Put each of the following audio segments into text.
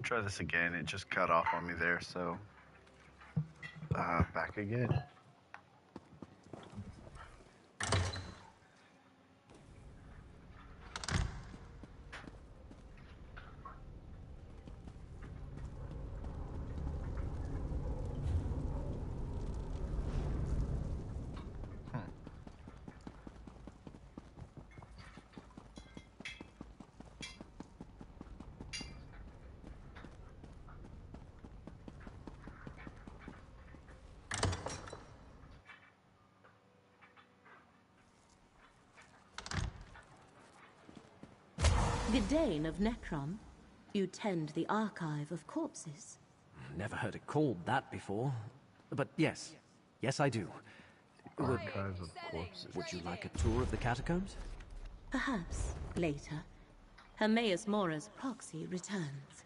Try this again. It just cut off on me there, so back again. Gedane of Necrom, you tend the archive of corpses. Never heard it called that before. But yes, I do. Archive of corpses. Would you like a tour of the catacombs? Perhaps later. Hermaeus Mora's proxy returns.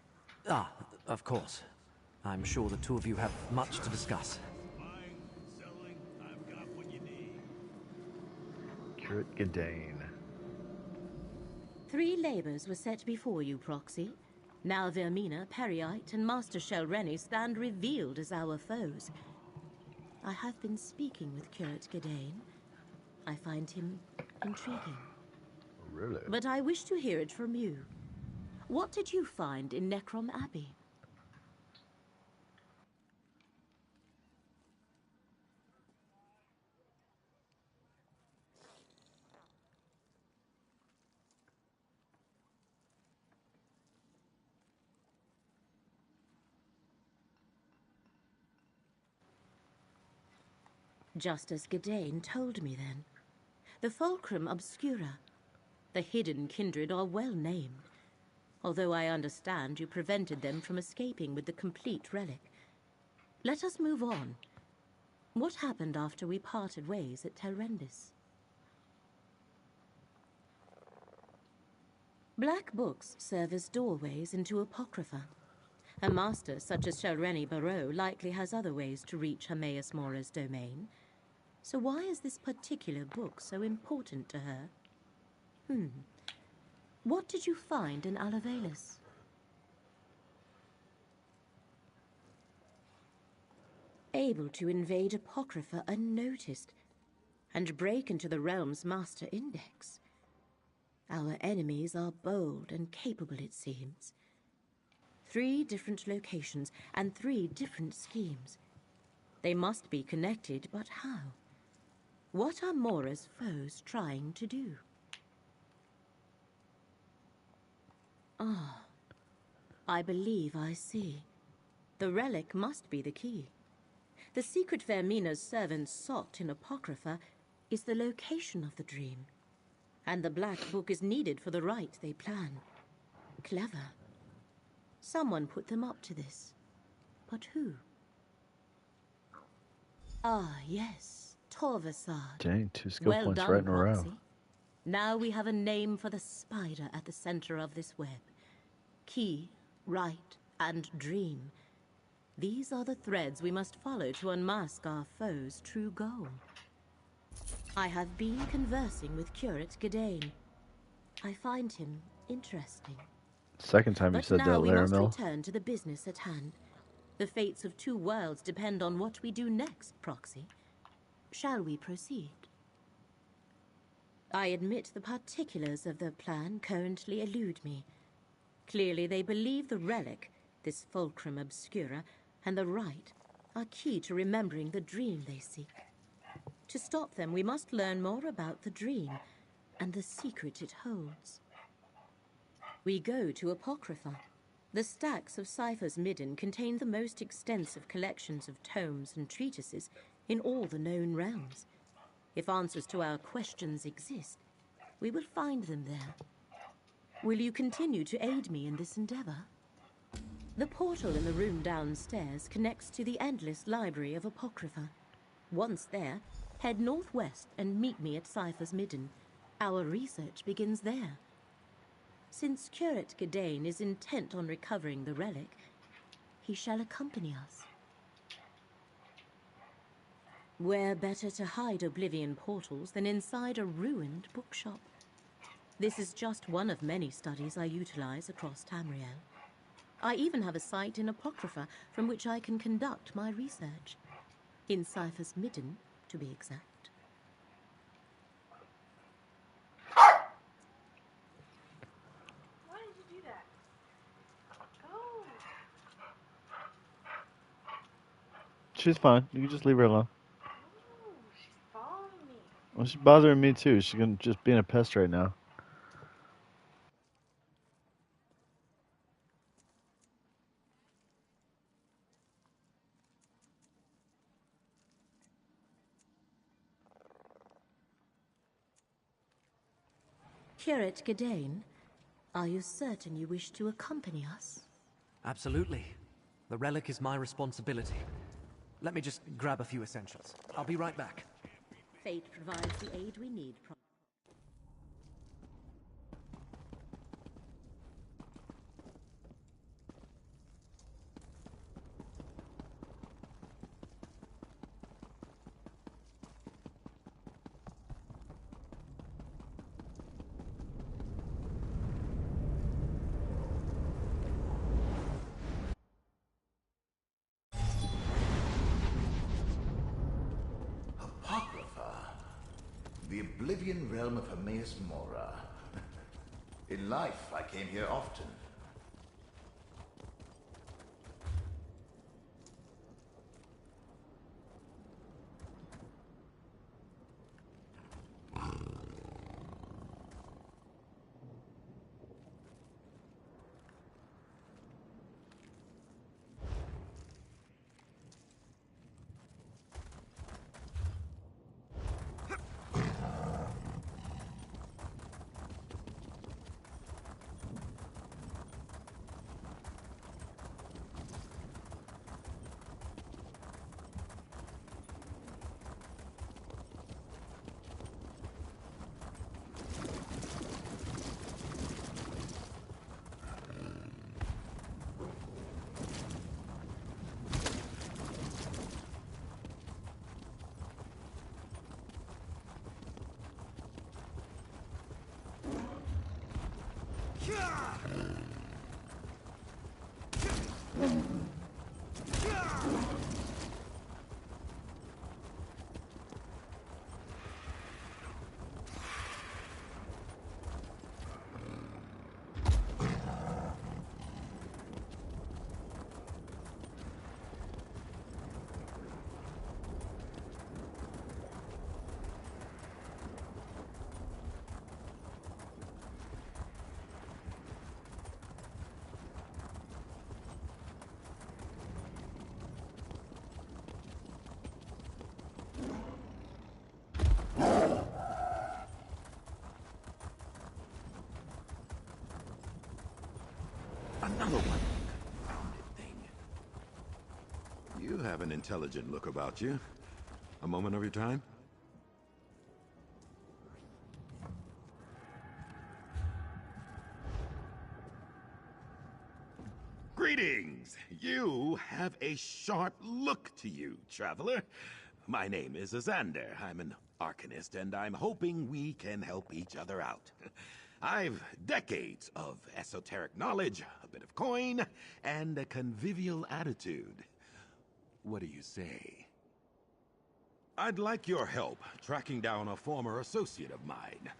Ah, of course. I'm sure the two of you have much to discuss. Curate Gedane. 3 labors were set before you, Proxy. Now Vermina, Periite, and Master Shelreni stand revealed as our foes. I have been speaking with Curate Gedane. I find him intriguing. Really? But I wish to hear it from you. What did you find in Necrom Abbey? Just as Gedane told me then. The Fulcrum Obscura. The hidden kindred are well named. Although I understand you prevented them from escaping with the complete relic. Let us move on. What happened after we parted ways at Telrendis? Black books serve as doorways into Apocrypha. A master such as Shelreni Barrow likely has other ways to reach Hermaeus Mora's domain. So why is this particular book so important to her? What did you find in Alavelis? Able to invade Apocrypha unnoticed and break into the realm's master index. Our enemies are bold and capable, it seems. 3 different locations and 3 different schemes. They must be connected, but how? What are Mora's foes trying to do? Ah, I believe I see. The relic must be the key. The secret Vermina's servants sought in Apocrypha is the location of the dream. And the Black Book is needed for the rite they plan. Clever. Someone put them up to this. But who? Ah, yes. Torvasad. Dang, 2 skill Well points done, right in a row. Proxy. Now we have a name for the spider at the center of this web. Key, rite, and dream. These are the threads we must follow to unmask our foe's true goal. I have been conversing with Curate Gedane. I find him interesting. Second time you said that, But now we must Laramil. return to the business at hand. The fates of 2 worlds depend on what we do next, Proxy. Shall we proceed? I admit the particulars of the plan currently elude me. Clearly they believe the relic, this Fulcrum Obscura, and the rite are key to remembering the dream they seek. To stop them, we must learn more about the dream and the secret it holds. We go to Apocrypha. The stacks of Cypher's Midden contain the most extensive collections of tomes and treatises in all the known realms. If answers to our questions exist, we will find them there. Will you continue to aid me in this endeavor? The portal in the room downstairs connects to the endless library of Apocrypha. Once there, head northwest and meet me at Cypher's Midden. Our research begins there. Since Curate Gedane is intent on recovering the relic, he shall accompany us. Where better to hide Oblivion portals than inside a ruined bookshop? This is just one of many studies I utilize across Tamriel. I even have a site in Apocrapha from which I can conduct my research. In Cypher's Midden, to be exact. Why did you do that? Go! She's fine. You can just leave her alone. No, she's following me. Well, she's bothering me too. She's gonna just being a pest right now. Curate Gadain, are you certain you wish to accompany us? Absolutely. The relic is my responsibility. Let me just grab a few essentials. I'll be right back. Fate provides the aid we need. Apocrypha, the oblivion realm of Hermaeus Mora. In life, I came here often. Another one. Confounded thing. You have an intelligent look about you. A moment of your time? Greetings! You have a sharp look to you, traveler. My name is Azander. I'm an arcanist, and I'm hoping we can help each other out. I've decades of esoteric knowledge, a bit of coin, and a convivial attitude. What do you say? I'd like your help tracking down a former associate of mine.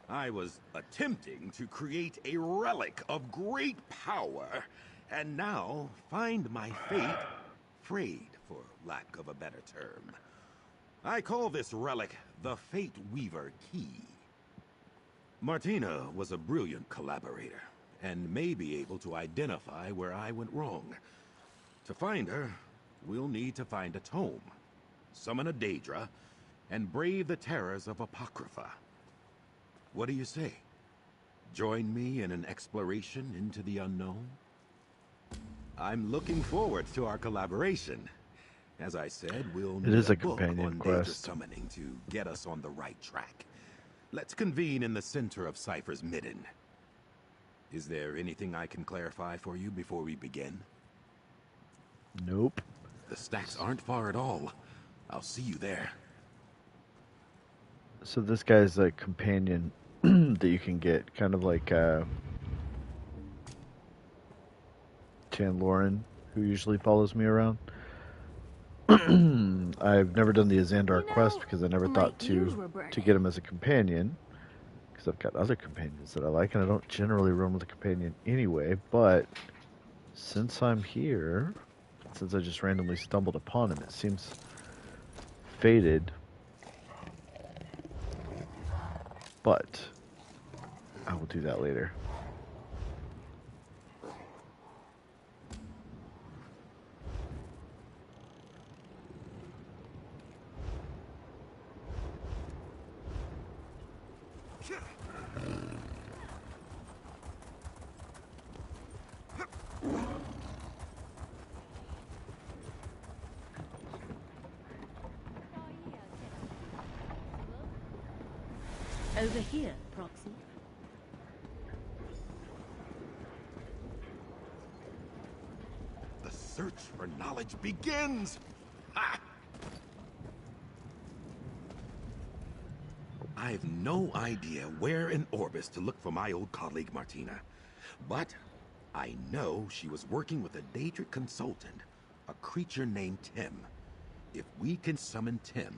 I was attempting to create a relic of great power, and now find my fate frayed, for lack of a better term. I call this relic the Fate Weaver Key. Martina was a brilliant collaborator, and may be able to identify where I went wrong. To find her, we'll need to find a tome, summon a Daedra, and brave the terrors of Apocrypha. What do you say? Join me in an exploration into the unknown? I'm looking forward to our collaboration. As I said, we'll need is a book companion on Daedra quest. summoning to get us on the right track. Let's convene in the center of Cypher's Midden. Is there anything I can clarify for you before we begin? Nope. The stacks aren't far at all. I'll see you there. So this guy's a companion that you can get, kind of like to can Lauren, who usually follows me around. I've never done the Azandar quest because I never thought to get him as a companion, because I've got other companions that I like, and I don't generally run with a companion anyway. But since I'm here, since I just randomly stumbled upon him, it seems fated. But I will do that later. Over here, Proxy. The search for knowledge begins! Ha! I've no idea where in Orbis to look for my old colleague Martina. But I know she was working with a Daedric consultant, a creature named Tim. If we can summon Tim,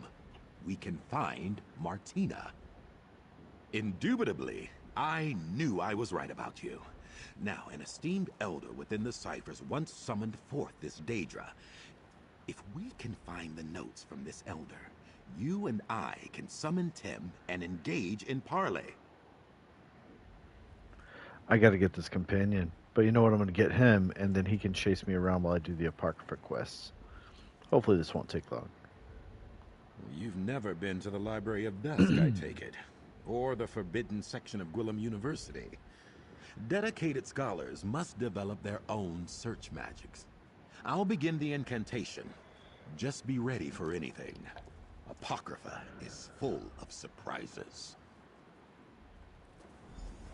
we can find Martina. Indubitably, I knew I was right about you. Now, an esteemed elder within the ciphers once summoned forth this Daedra. If we can find the notes from this elder, you and I can summon Tim and engage in parley. I gotta get this companion. But you know what? I'm gonna get him, and then he can chase me around while I do the Apocrapha quests. Hopefully this won't take long. You've never been to the Library of Dusk, I take it. Or the forbidden section of Gwillem University. Dedicated scholars must develop their own search magics. I'll begin the incantation. Just be ready for anything. Apocrypha is full of surprises.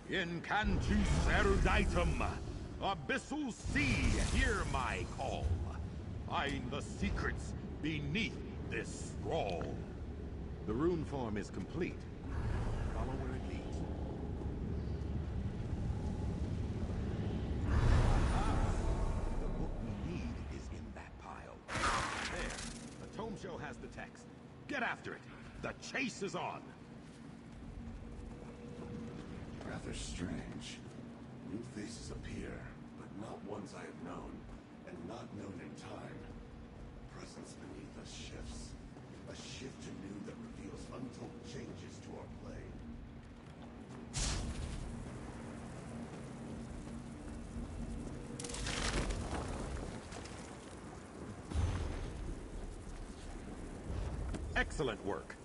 Incantus eruditum, abyssal sea, hear my call. Find the secrets beneath this scroll. The rune form is complete. Follow where it leads. The book we need is in that pile. There, the tome show has the text. Get after it. The chase is on. Rather strange. New faces appear, but not ones I have known, and not known in time. Presence beneath us shifts. A shift to new that reveals untold changes to our plane. Excellent work.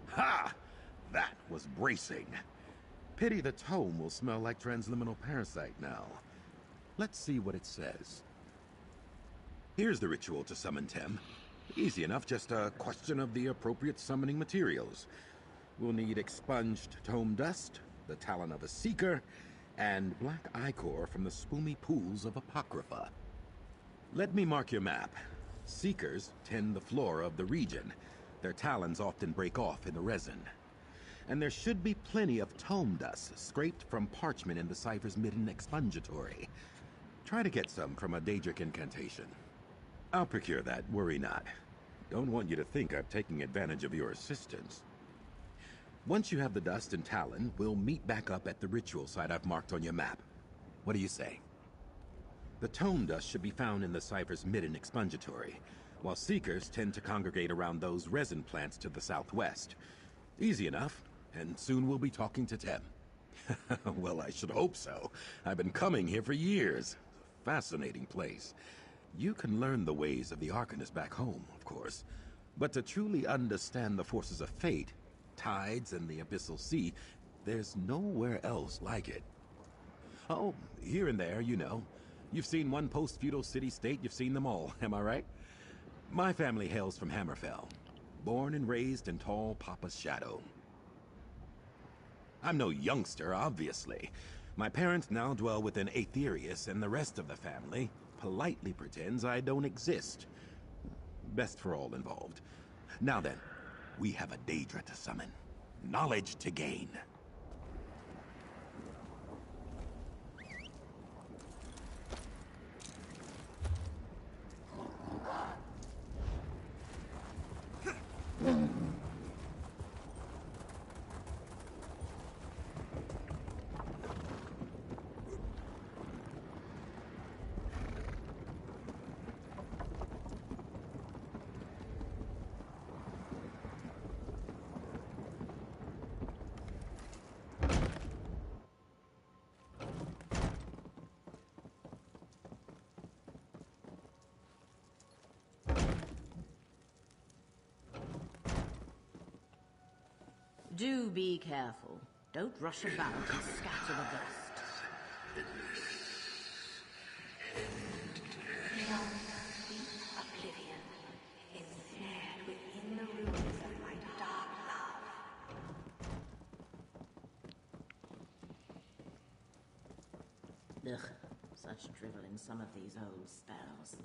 Ha! That was bracing. Pity the tome will smell like transliminal parasite now. Let's see what it says. Here's the ritual to summon Tim. Easy enough, just a question of the appropriate summoning materials. We'll need expunged tome dust, the talon of a seeker, and black ichor from the spoomy pools of Apocrypha. Let me mark your map. Seekers tend the flora of the region. Their talons often break off in the resin. And there should be plenty of tome dust scraped from parchment in the cipher's midden expungatory. Try to get some from a Daedric incantation. I'll procure that, worry not. Don't want you to think I'm taking advantage of your assistance. Once you have the dust and talon, we'll meet back up at the ritual site I've marked on your map. What do you say? The tome dust should be found in the cipher's midden expungatory, while seekers tend to congregate around those resin plants to the southwest. Easy enough, and soon we'll be talking to Tim. Well, I should hope so. I've been coming here for years. Fascinating place. You can learn the ways of the Arcanist back home, of course. But to truly understand the forces of fate, tides and the abyssal sea, there's nowhere else like it. Oh, here and there, you know. You've seen one post-feudal city-state, you've seen them all, am I right? My family hails from Hammerfell, born and raised in tall Papa's shadow. I'm no youngster, obviously. My parents now dwell within Aetherius, and the rest of the family politely pretends I don't exist. Best for all involved. Now then, we have a Daedra to summon. Knowledge to gain. Do be careful. Don't rush about and scatter the dust. Oblivion is snared within the ruins of my dark love. Ugh, such drivel in some of these old spells.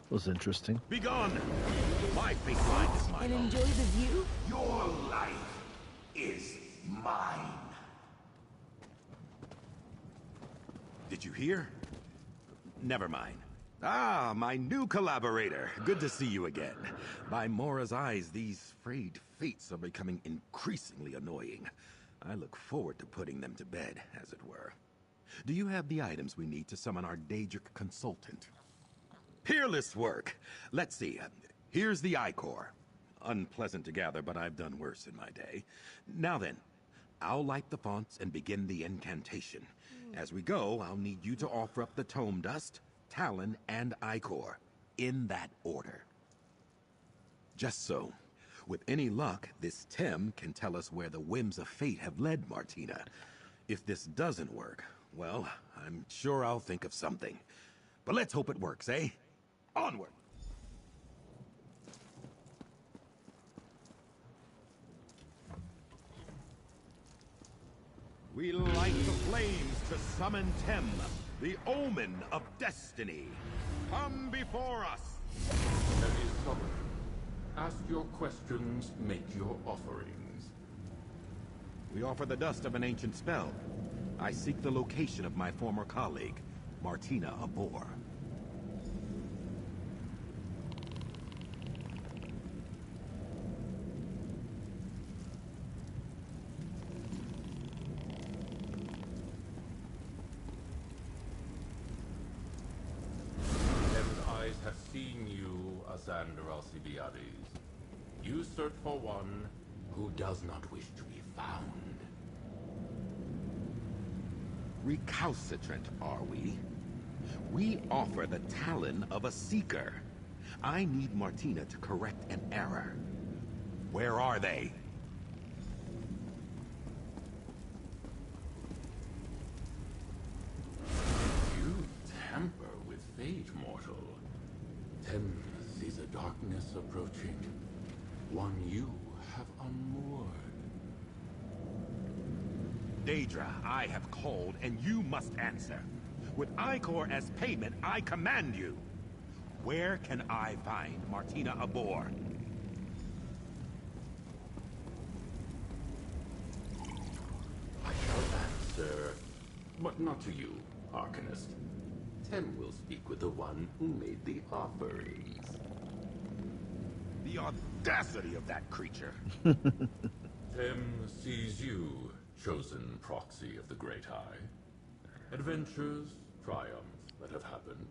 Was interesting. Begone! My fate line is mine. And enjoy the view? Your life is mine. Did you hear? Never mind. Ah, my new collaborator. Good to see you again. By Mora's eyes, these frayed fates are becoming increasingly annoying. I look forward to putting them to bed, as it were. Do you have the items we need to summon our Daedric consultant? Peerless work! Let's see. Here's the Ichor. Unpleasant to gather, but I've done worse in my day. Now then, I'll light the fonts and begin the incantation. As we go, I'll need you to offer up the Tome Dust, Talon, and Ichor, in that order. Just so. With any luck, this Tem can tell us where the whims of fate have led Martina. If this doesn't work, well, I'm sure I'll think of something. But let's hope it works, eh? Onward! We light the flames to summon Tem, the omen of destiny. Come before us! That is summoned. Ask your questions, make your offerings. We offer the dust of an ancient spell. I seek the location of my former colleague, Martina Abor. Have seen you, Asander Alcibiades. You search for one who does not wish to be found. Recalcitrant, are we? We offer the talon of a seeker. I need Martina to correct an error. Where are they? You tamper with fate, mortal. Tem sees a darkness fast approaching. One you have unmoored. Daedra, I have called, and you must answer. With Icor as payment, I command you. Where can I find Martina Abor? I shall answer, but not to you, Arcanist. Tem will speak with the one who made the offerings. The audacity of that creature! Tem sees you, chosen proxy of the Great Eye. Adventures, triumphs that have happened,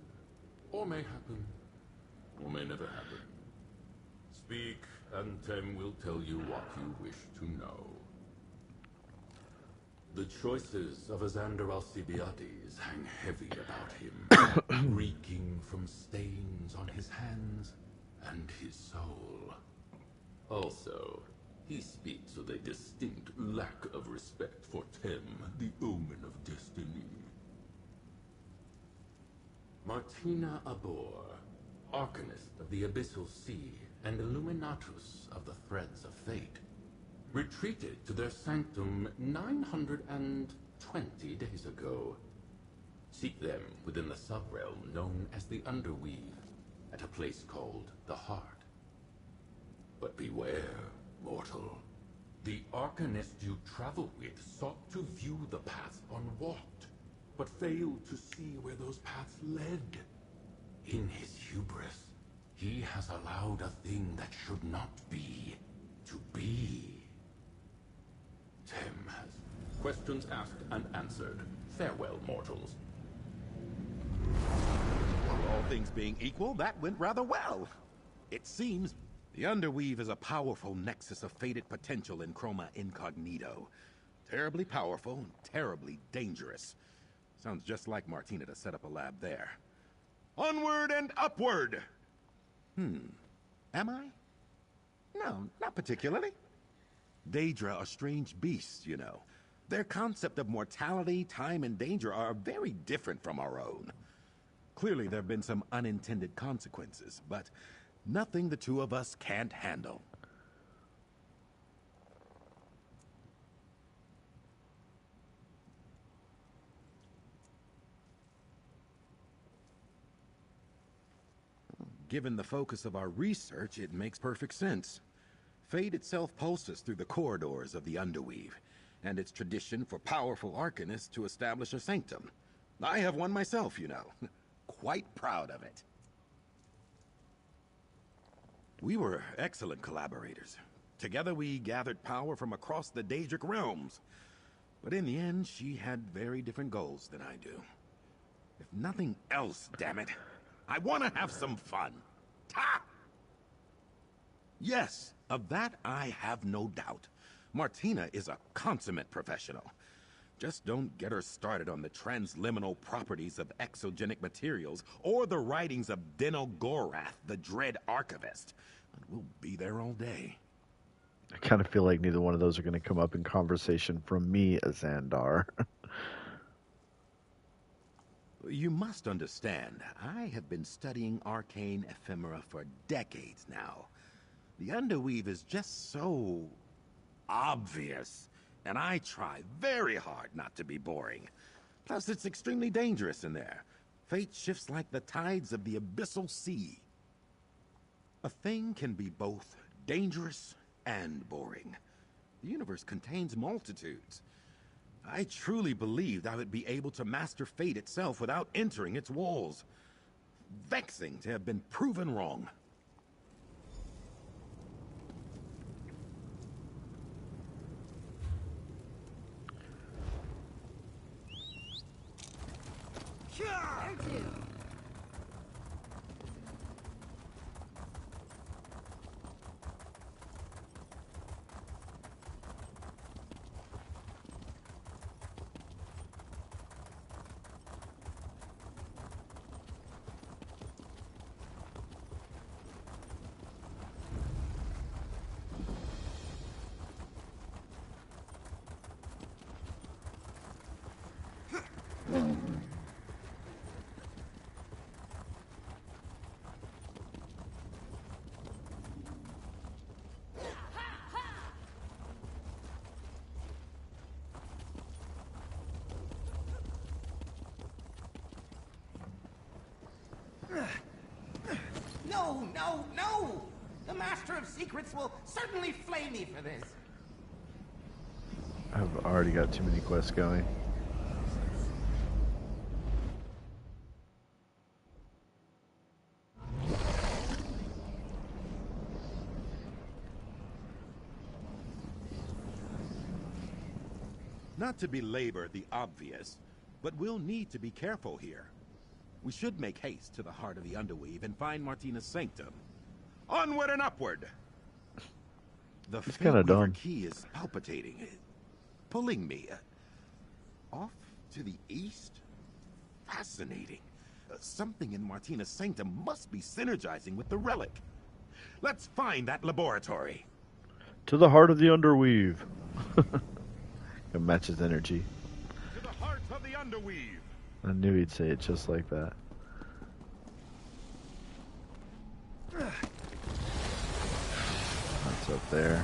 or may happen, or may never happen. Speak, and Tem will tell you what you wish to know. The choices of Azander Alcibiades hang heavy about him, reeking from stains on his hands and his soul. Also, he speaks with a distinct lack of respect for Tem, the omen of destiny. Martina Abor, Arcanist of the Abyssal Sea and Illuminatus of the Threads of Fate, retreated to their sanctum 920 days ago. Seek them within the subrealm known as the Underweave, at a place called the Heart. But beware, mortal. The Arcanist you travel with sought to view the paths unwalked, but failed to see where those paths led. In his hubris, he has allowed a thing that should not be, to be. Tem has questions asked and answered. Farewell, mortals. All things being equal, that went rather well. It seems the Underweave is a powerful nexus of fated potential in Chroma Incognito. Terribly powerful and terribly dangerous. Sounds just like Martina to set up a lab there. Onward and upward! Am I? No, not particularly. Daedra are strange beasts, you know. Their concept of mortality, time, and danger are very different from our own. Clearly, there have been some unintended consequences, but nothing the two of us can't handle. Given the focus of our research, it makes perfect sense. Fate itself pulses through the corridors of the Underweave, and it's tradition for powerful Arcanists to establish a sanctum. I have one myself, you know. Quite proud of it. We were excellent collaborators. Together we gathered power from across the Daedric realms. But in the end, she had very different goals than I do. If nothing else, damn it, I want to have some fun. Ha! Yes, of that I have no doubt. Martina is a consummate professional. Just don't get her started on the transliminal properties of exogenic materials or the writings of Deno Gorath, the Dread Archivist. And we'll be there all day. I kind of feel like neither one of those are going to come up in conversation from me, Azandar. You must understand, I have been studying arcane ephemera for decades now. The Underweave is just so obvious, and I try very hard not to be boring. Plus, it's extremely dangerous in there. Fate shifts like the tides of the Abyssal Sea. A thing can be both dangerous and boring. The universe contains multitudes. I truly believed I would be able to master fate itself without entering its walls. Vexing to have been proven wrong. Where to? No, no, no! The Master of Secrets will certainly flay me for this. I've already got too many quests going. Not to belabor the obvious, but we'll need to be careful here. We should make haste to the heart of the Underweave and find Martina's sanctum. Onward and upward! The kinda Fate Weaver dumb. key is palpitating, pulling me. Off to the east? Fascinating. Something in Martina's sanctum must be synergizing with the relic. Let's find that laboratory. To the heart of the Underweave. It matches energy. To the heart of the Underweave. I knew he'd say it just like that. That's up there.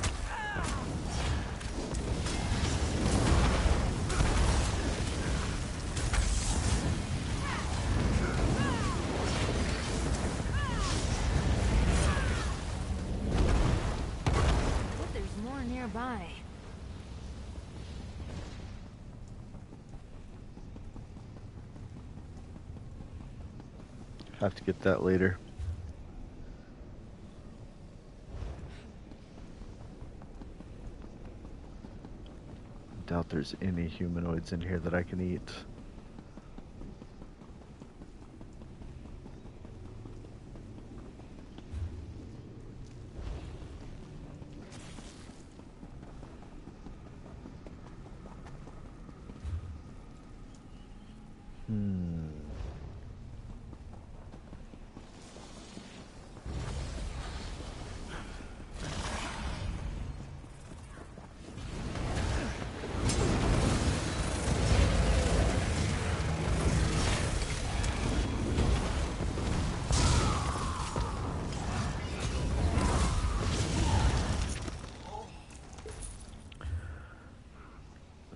But there's more nearby. Have to get that later. Doubt there's any humanoids in here that I can eat.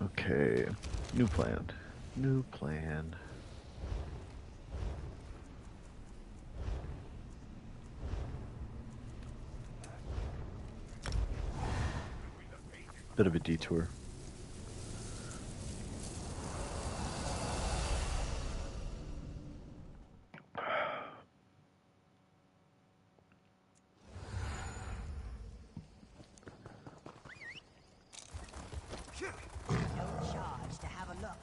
Okay, new plan. New plan. Bit of a detour. Charge to have a look.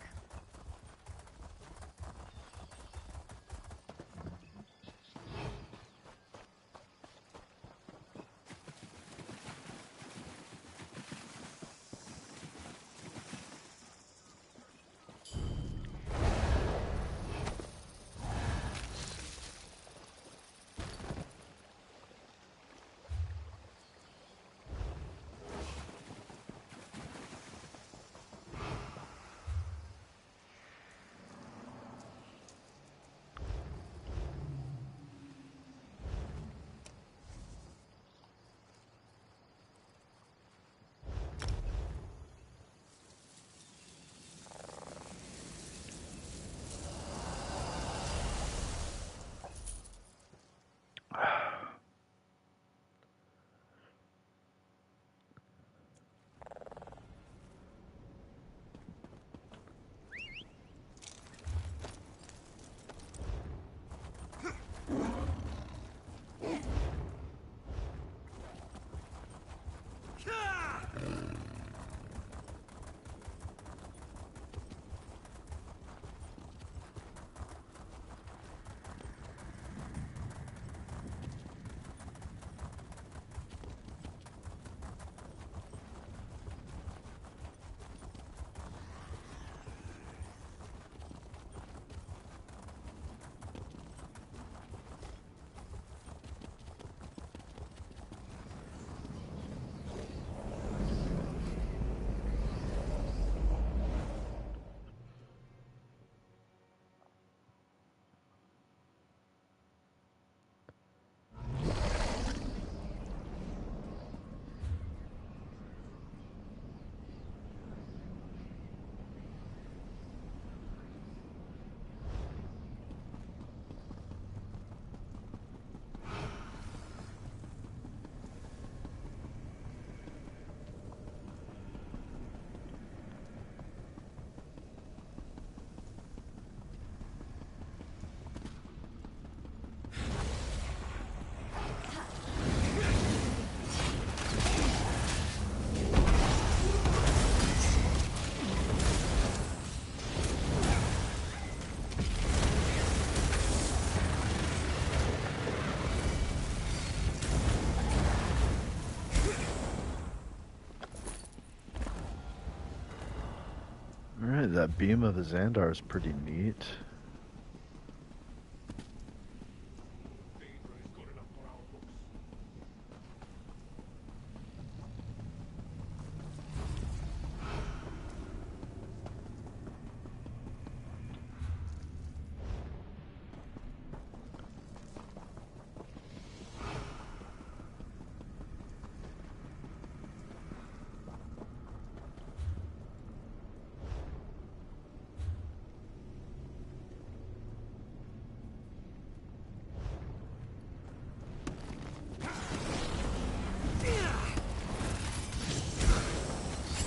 Alright, that beam of the Xandar is pretty neat.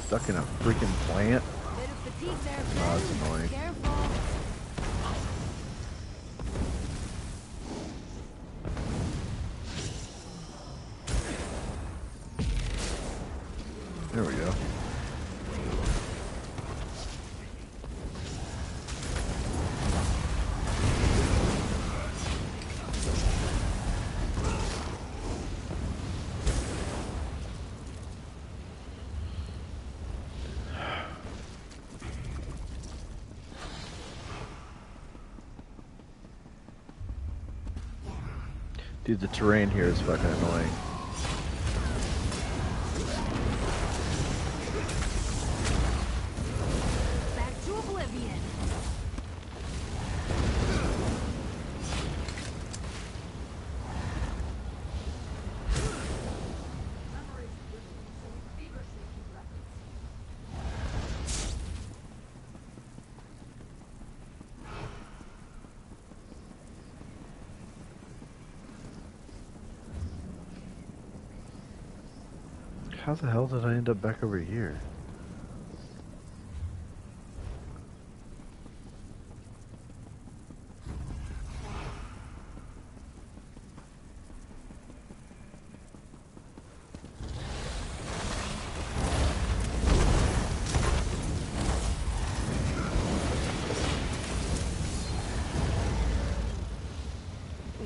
Stuck in a freaking plant. Bit of fatigue there, Oh, friend. that's annoying. Careful. There we go. Dude, the terrain here is fucking annoying. Back to oblivion. How the hell did I end up back over here?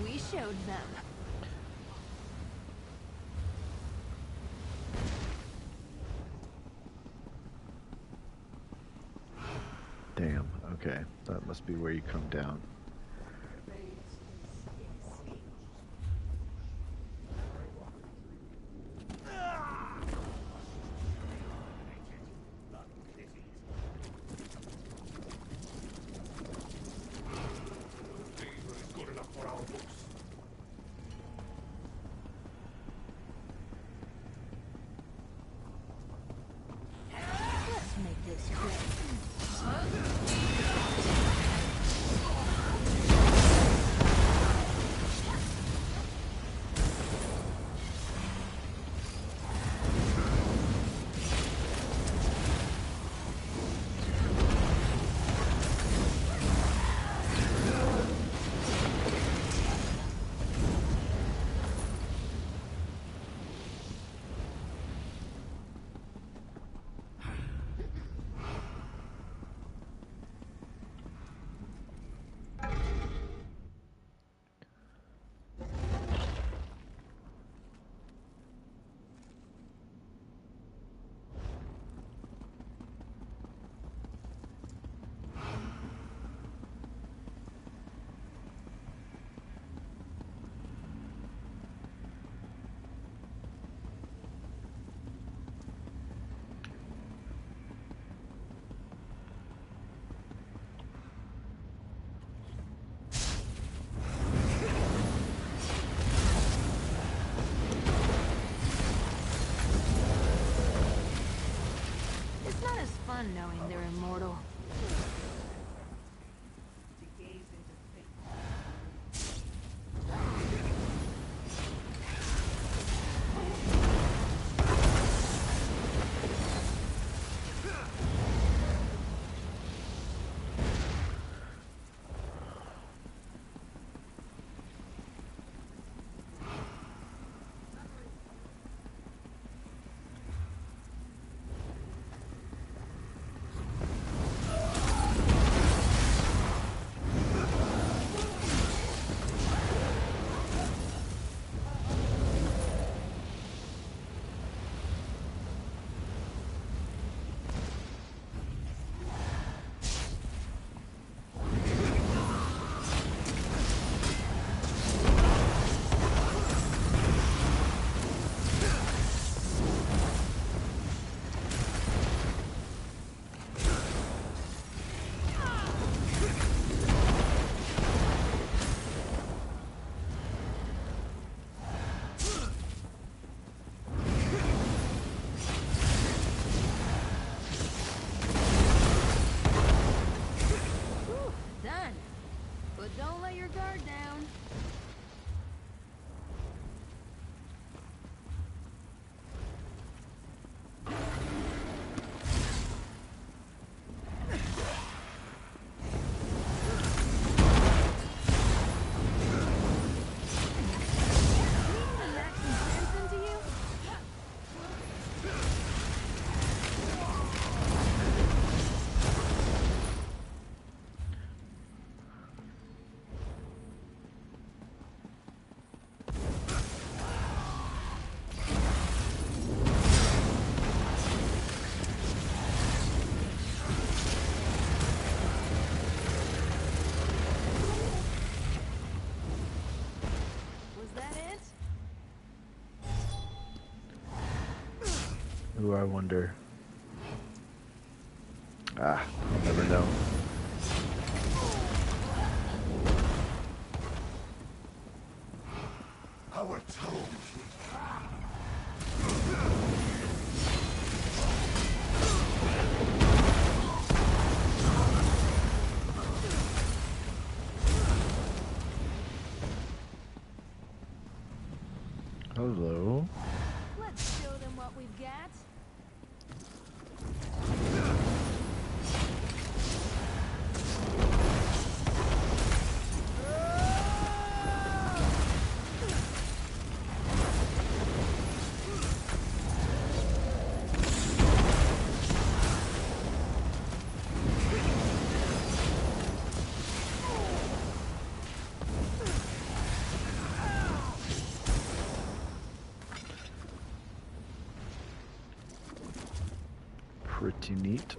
We showed them. Damn, okay. That must be where you come down. Let's make this quick. It's not as fun knowing they're immortal. Ooh, I wonder. Ah, I'll never know. Our tone. Hello. Let's show them what we've got. Pretty neat.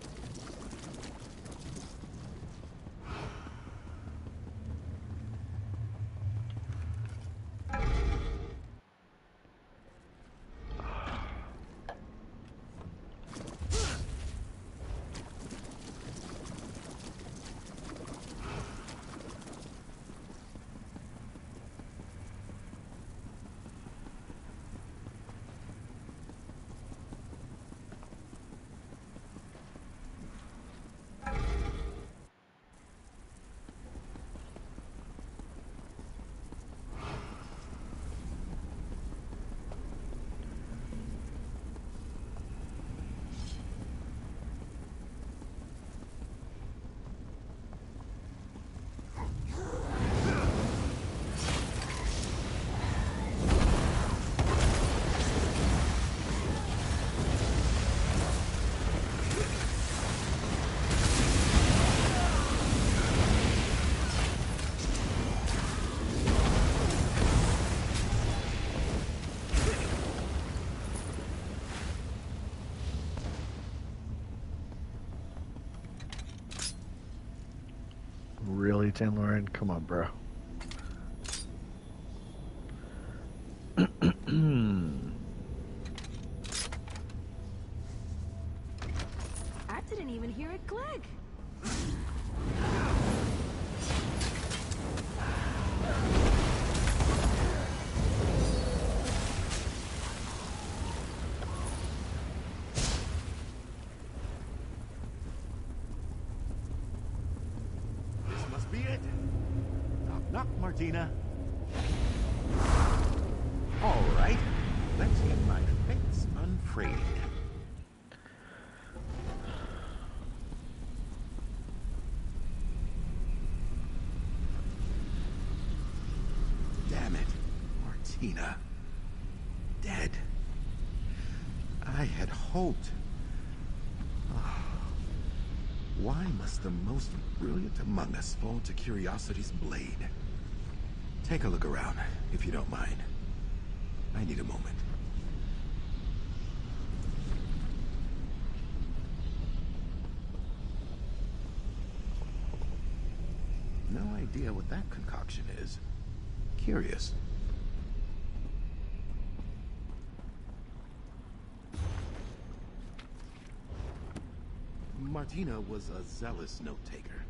Really, Tanloran? Come on, bro. I didn't even hear it click. This must be it. Knock, knock, Martina. All right, let's get my fates unfrayed. Damn it, Martina. Dead. I had hoped. Ah, why must the most brilliant among us fall to curiosity's blade? Take a look around, if you don't mind. I need a moment. No idea what that concoction is. Curious. Martina was a zealous note-taker.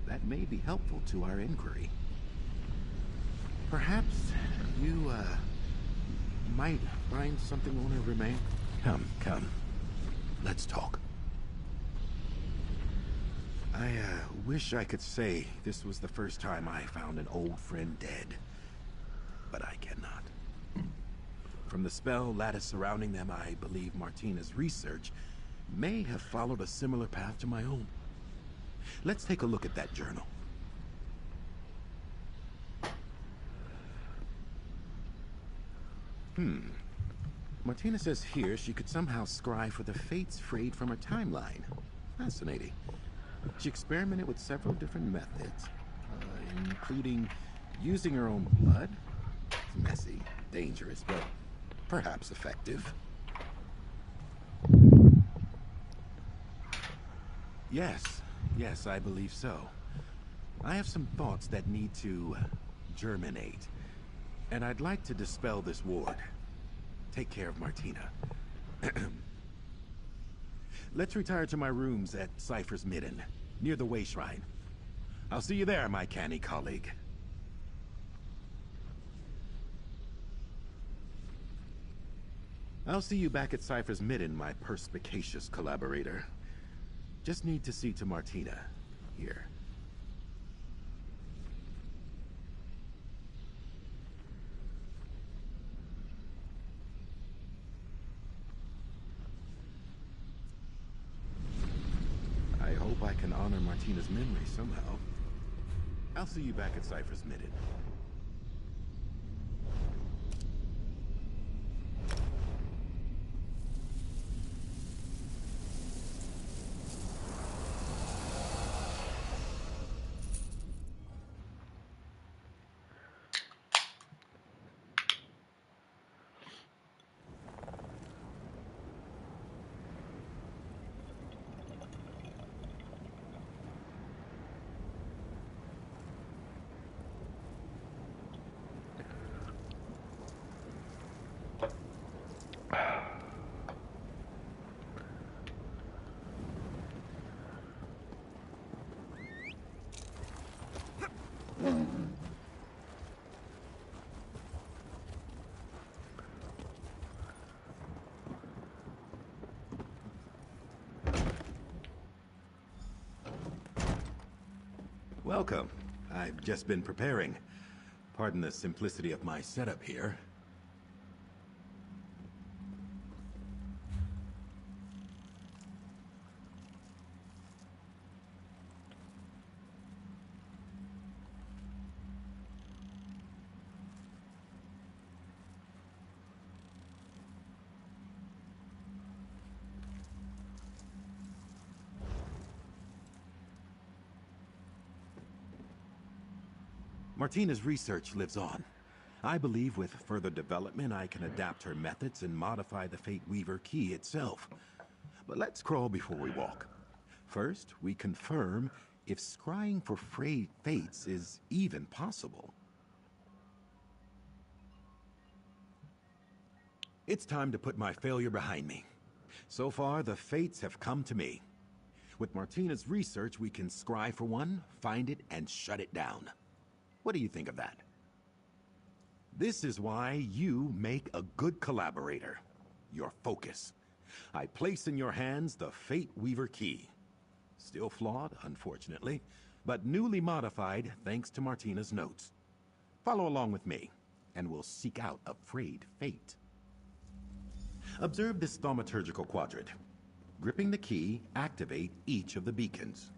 That may be helpful to our inquiry. Perhaps you, might find something on her remain? Come, come. Let's talk. I, wish I could say this was the first time I found an old friend dead. But I cannot. From the spell lattice surrounding them, I believe Martina's research may have followed a similar path to my own. Let's take a look at that journal. Martina says here she could somehow scry for the fates frayed from her timeline. Fascinating. She experimented with several different methods, including using her own blood. It's messy, dangerous, but perhaps effective. Yes, I believe so. I have some thoughts that need to germinate, and I'd like to dispel this ward. Take care of Martina. Let's retire to my rooms at Cypher's Midden, near the Way Shrine. I'll see you there, my canny colleague. I'll see you back at Cypher's Midden, my perspicacious collaborator. Just need to see to Martina, here. I hope I can honor Martina's memory somehow. I'll see you back at Cypher's Midden. Welcome. I've just been preparing. Pardon the simplicity of my setup here. Martina's research lives on. I believe with further development I can adapt her methods and modify the Fate Weaver key itself. But let's crawl before we walk. First, we confirm if scrying for frayed fates is even possible. It's time to put my failure behind me. So far, the fates have come to me. With Martina's research, we can scry for one, find it, and shut it down. What do you think of that? This is why you make a good collaborator. Your focus. I place in your hands the Fate Weaver key. Still flawed, unfortunately, but newly modified thanks to Martina's notes. Follow along with me, and we'll seek out a frayed fate. Observe this thaumaturgical quadrant. Gripping the key, activate each of the beacons.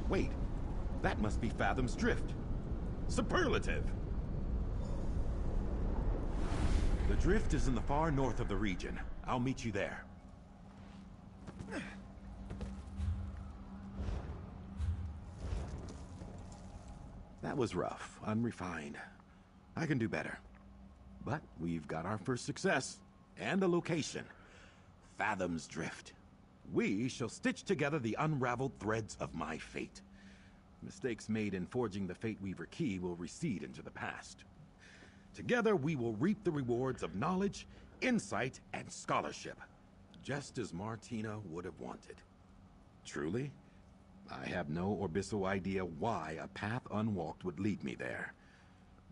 Wait, that must be Fathom's Drift. Superlative! The drift is in the far north of the region. I'll meet you there. That was rough, unrefined. I can do better. But we've got our first success, and a location. Fathom's Drift. We shall stitch together the unraveled threads of my fate. Mistakes made in forging the Fate Weaver key will recede into the past. Together we will reap the rewards of knowledge, insight, and scholarship, just as Martina would have wanted. Truly, I have no orbiso idea why a path unwalked would lead me there.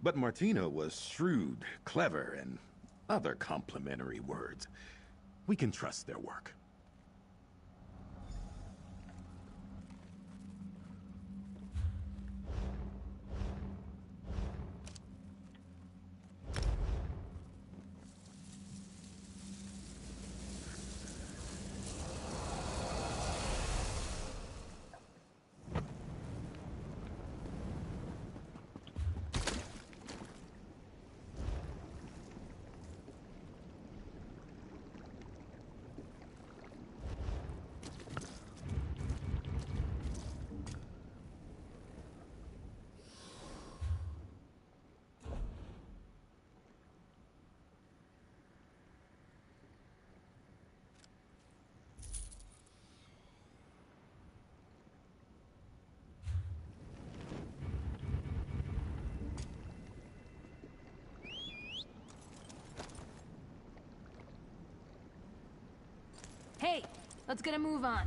But Martina was shrewd, clever, and other complimentary words. We can trust their work. Hey, let's get a move on.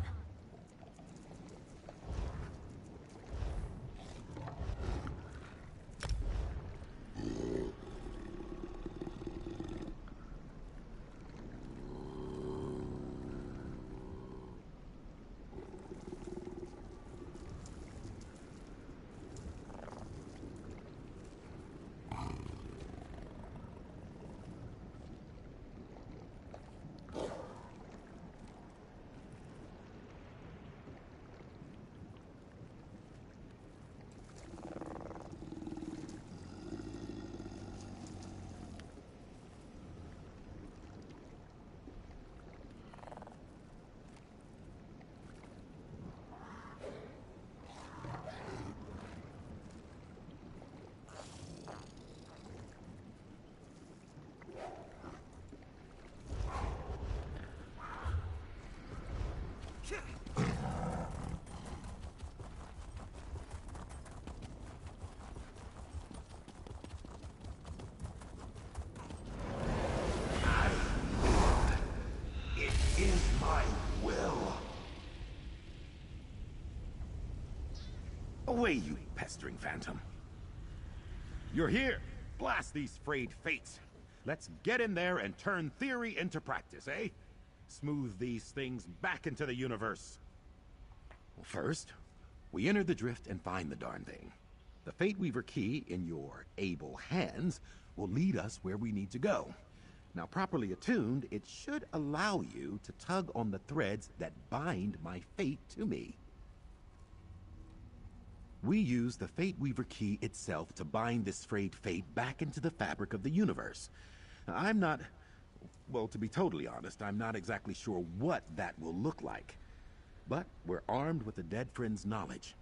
It is my will. Away, you pestering phantom. You're here. Blast these frayed fates. Let's get in there and turn theory into practice, eh? Smooth these things back into the universe. Well, first, we enter the drift and find the darn thing. The Fate Weaver key in your able hands will lead us where we need to go. Now, properly attuned, it should allow you to tug on the threads that bind my fate to me. We use the Fate Weaver key itself to bind this frayed fate back into the fabric of the universe. Now, I'm not... well, to be totally honest, I'm not exactly sure what that will look like. But we're armed with a dead friend's knowledge.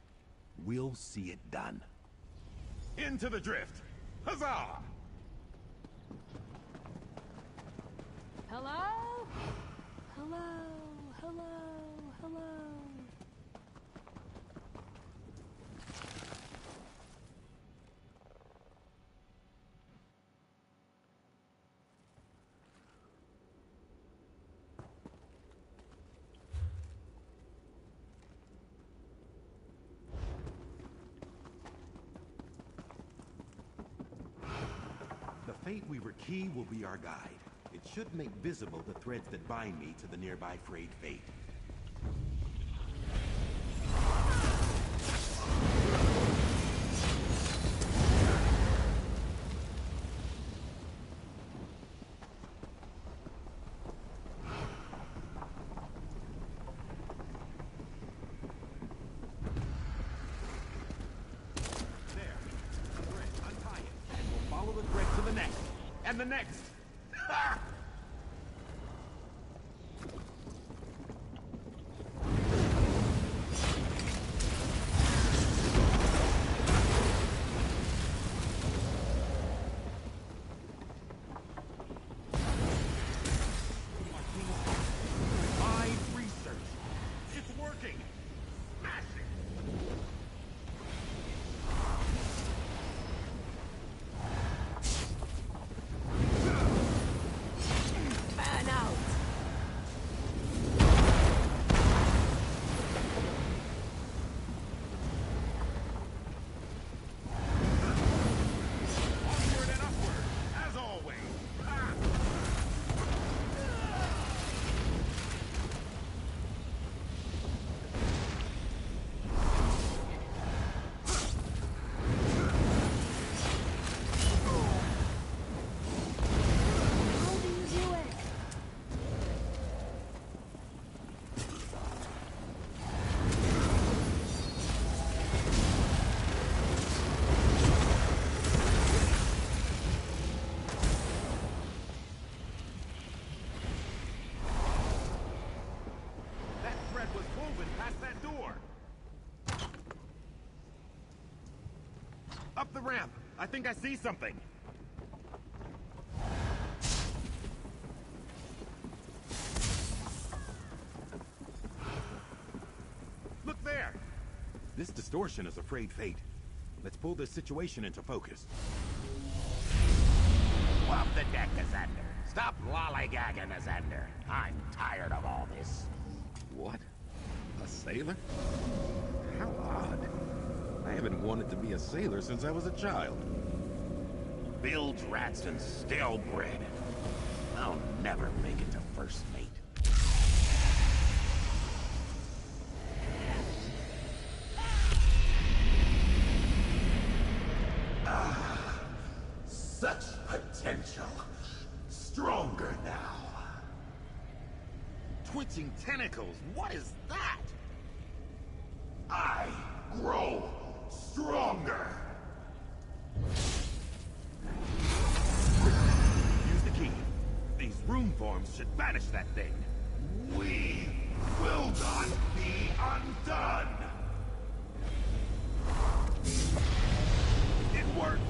We'll see it done. Into the drift! Huzzah! Hello? Hello? Hello? Hello? The Fate Weaver key will be our guide. It should make visible the threads that bind me to the nearby frayed fate. There. The thread. Untie it. And we'll follow the thread to the next. And the next. Ha! My research. It's working. Smash it. Fan out! Onward and upward, as always. Ah! How do you do it? That thread was woven past that door. Up the ramp. I think I see something. Look there. This distortion is a frayed fate. Let's pull this situation into focus. Off the deck, Assander. Stop lollygagging, Azander. I'm tired of all this. What? A sailor? How odd. I haven't wanted to be a sailor since I was a child. Bilge rats and stale bread. I'll never make it to first mate. Such potential. Stronger now. Twitching tentacles, what is that? I grow stronger. Use the key. These rune forms should banish that thing. We will not be undone. It worked.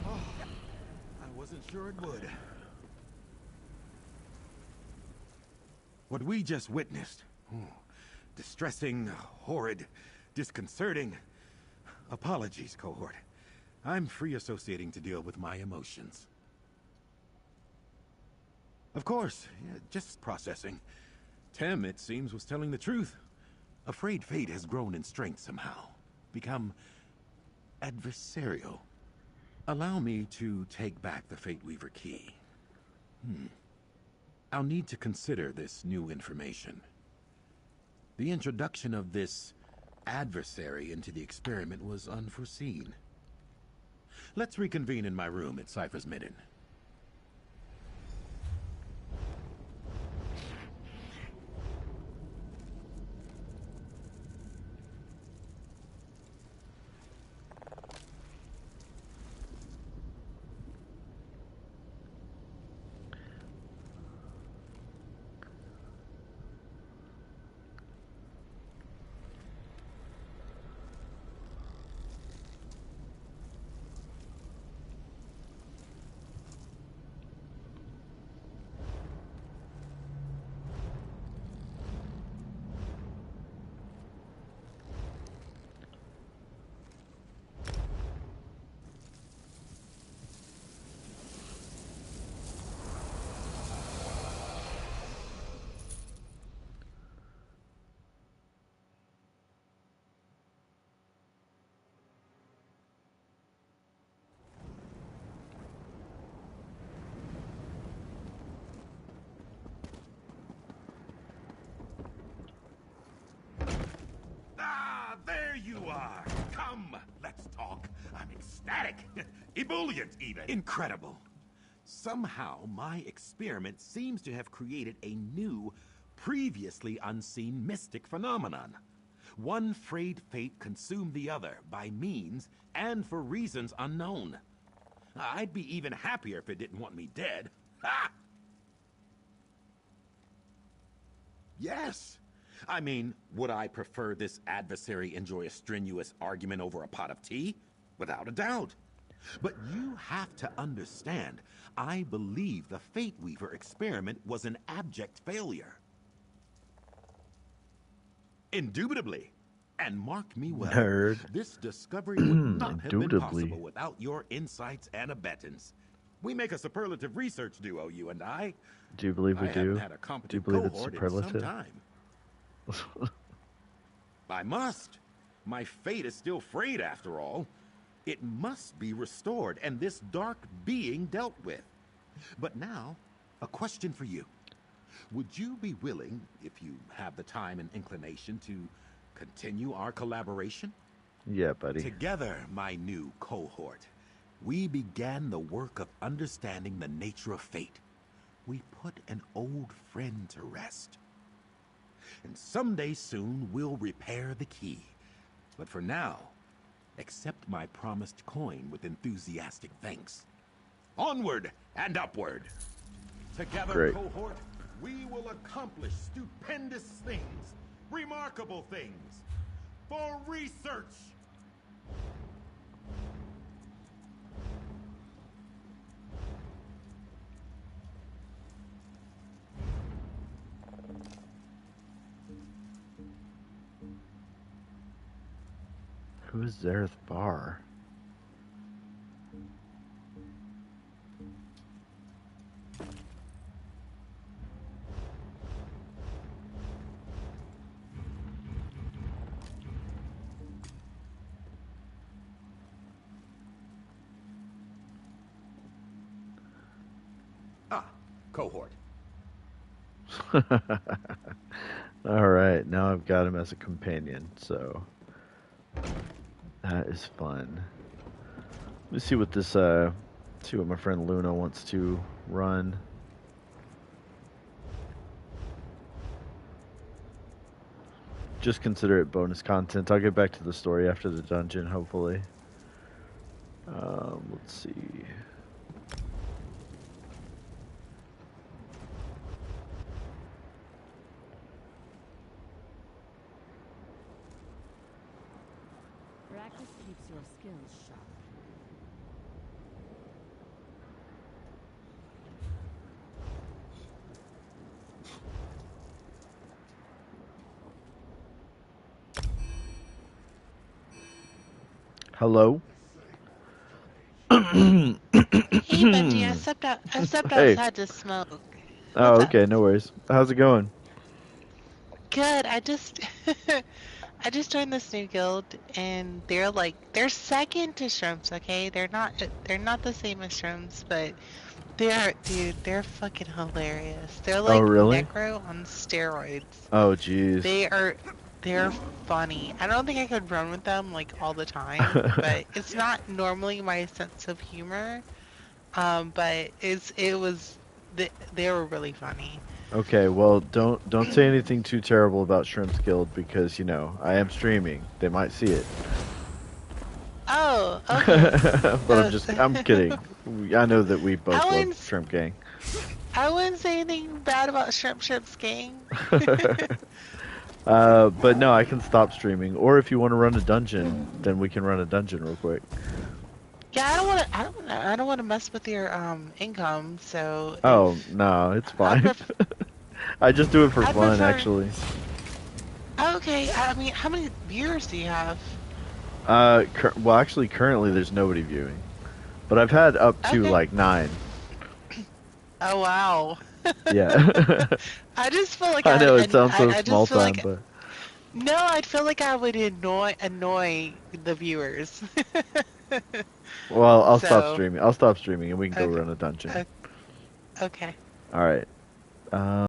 Oh, I wasn't sure it would. What we just witnessed. Distressing, horrid, disconcerting. Apologies, cohort. I'm free associating to deal with my emotions. Of course, just processing. Tem, it seems, was telling the truth. Afraid fate has grown in strength somehow. Become adversarial. Allow me to take back the Fate Weaver key. I'll need to consider this new information. The introduction of this adversary into the experiment was unforeseen. Let's reconvene in my room at Cypher's Midden. There you are! Come, let's talk. I'm ecstatic. Ebullient, even. Incredible. Somehow, my experiment seems to have created a new, previously unseen mystic phenomenon. One frayed fate consumed the other by means and for reasons unknown. I'd be even happier if it didn't want me dead. Ha! Yes. I mean, would I prefer this adversary enjoy a strenuous argument over a pot of tea? Without a doubt. But you have to understand, I believe the Fate Weaver experiment was an abject failure. Indubitably. And mark me well, Nerd. this discovery would not have been possible without your insights and abettance. We make a superlative research duo, you and I. Do you believe we I haven't do? had a Do you competent believe it's cohort in superlative? some time. I must. My fate is still frayed after all. It must be restored and this dark being dealt with. But now, a question for you. Would you be willing, if you have the time and inclination, to continue our collaboration? Yeah, buddy. Together, my new cohort, we began the work of understanding the nature of fate. We put an old friend to rest. And someday soon, we'll repair the key. But for now, accept my promised coin with enthusiastic thanks. Onward and upward. Together, Great. cohort, we will accomplish stupendous things, remarkable things, for research. Who is Zareth Bar? Ah, cohort. Alright, now I've got him as a companion, so that is fun. Let me see what this, see what my friend Luna wants to run. Just consider it bonus content. I'll get back to the story after the dungeon, hopefully. Let's see. Practice keeps your skills sharp. Hello? Hey, Benji, I stepped Hey. outside to smoke. Oh, What's up? okay, no worries. How's it going? Good. I just I just joined this new guild, and they're second to Shrooms. Okay, they're not the same as Shrooms, but they're fucking hilarious. They're Oh, like really? Necro on steroids. Oh, jeez. They're funny. I don't think I could run with them like all the time, but it's not normally my sense of humor. But they were really funny. Okay, well, don't say anything too terrible about Shrimp's Guild because, you know, I am streaming. They might see it. Oh, okay. But I'm kidding. I know that we both I love wouldn't, Shrimp Gang. I wouldn't say anything bad about Shrimp's gang. But no, I can stop streaming. Or if you want to run a dungeon, then we can run a dungeon real quick. Yeah, I don't want to mess with your income. So. Oh, no, it's fine. I just do it for fun, actually. Okay, I mean, how many viewers do you have? Well, actually, currently there's nobody viewing, but I've had up to like 9. Oh wow. Yeah. I just feel like I know it sounds so small time, but no, I'd feel like I would annoy the viewers. well, I'll stop streaming. I'll stop streaming, and we can go run a dungeon. Okay. All right.